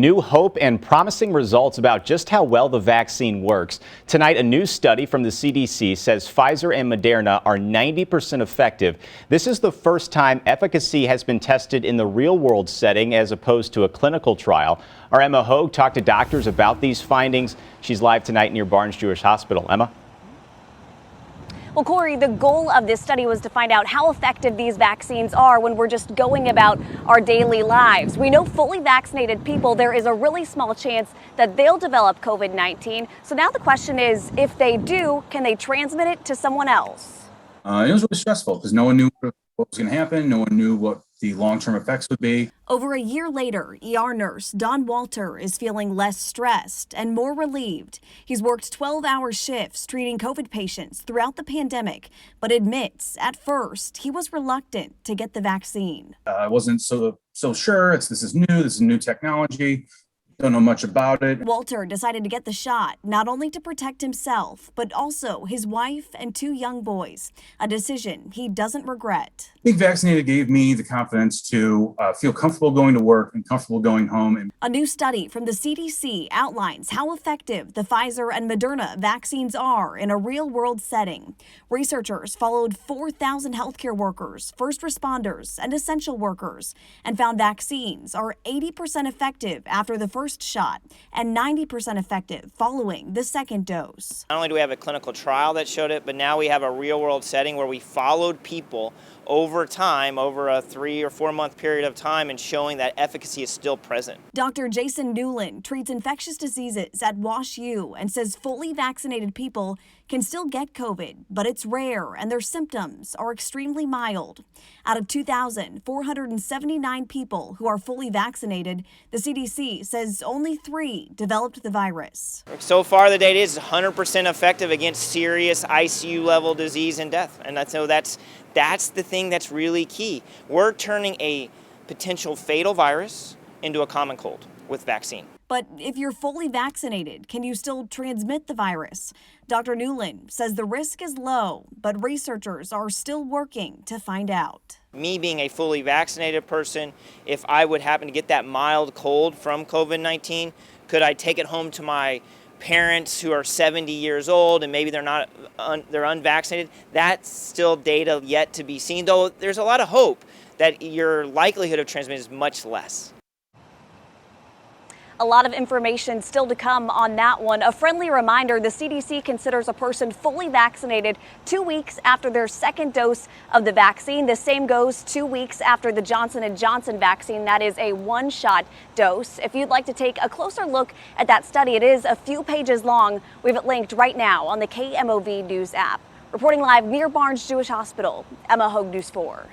New hope and promising results about just how well the vaccine works. Tonight, a new study from the CDC says Pfizer and Moderna are 90% effective. This is the first time efficacy has been tested in the real-world setting as opposed to a clinical trial. Our Emma Hogue talked to doctors about these findings. She's live tonight near Barnes-Jewish Hospital. Emma? Well, Corey, the goal of this study was to find out how effective these vaccines are when we're just going about our daily lives. We know fully vaccinated people, there is a really small chance that they'll develop COVID-19. So now the question is, if they do, can they transmit it to someone else? It was really stressful because no one knew what was going to happen. No one knew what the long-term effects would be. Over a year later, ER nurse Don Walter is feeling less stressed and more relieved. He's worked 12-hour shifts treating COVID patients throughout the pandemic, but admits at first he was reluctant to get the vaccine. I wasn't so sure. This is new technology. Don't know much about it. Walter decided to get the shot, not only to protect himself, but also his wife and 2 young boys, a decision he doesn't regret. Being vaccinated gave me the confidence to feel comfortable going to work and comfortable going home. A new study from the CDC outlines how effective the Pfizer and Moderna vaccines are in a real-world setting. Researchers followed 4,000 healthcare workers, first responders, and essential workers, and found vaccines are 80% effective after the first shot and 90% effective following the second dose. Not only do we have a clinical trial that showed it, but now we have a real-world setting where we followed people over time, over a 3 or 4 month period of time, and showing that efficacy is still present. Dr. Jason Newland treats infectious diseases at WashU and says fully vaccinated people can still get COVID, but it's rare and their symptoms are extremely mild. Out of 2,479 people who are fully vaccinated, the CDC says only 3 developed the virus. So far, the data is 100% effective against serious ICU level disease and death. And that's the thing that's really key. We're turning a potential fatal virus into a common cold with vaccine. But if you're fully vaccinated, can you still transmit the virus? Dr. Newland says the risk is low, but researchers are still working to find out. Me being a fully vaccinated person, if I would happen to get that mild cold from COVID-19, could I take it home to my parents who are 70 years old and maybe they're unvaccinated? That's still data yet to be seen, though there's a lot of hope that your likelihood of transmission is much less. A lot of information still to come on that one. A friendly reminder, the CDC considers a person fully vaccinated 2 weeks after their second dose of the vaccine. The same goes 2 weeks after the Johnson & Johnson vaccine. That is a 1-shot dose. If you'd like to take a closer look at that study, it is a few pages long. We have it linked right now on the KMOV News app. Reporting live near Barnes-Jewish Hospital, Emma Hogue, News 4.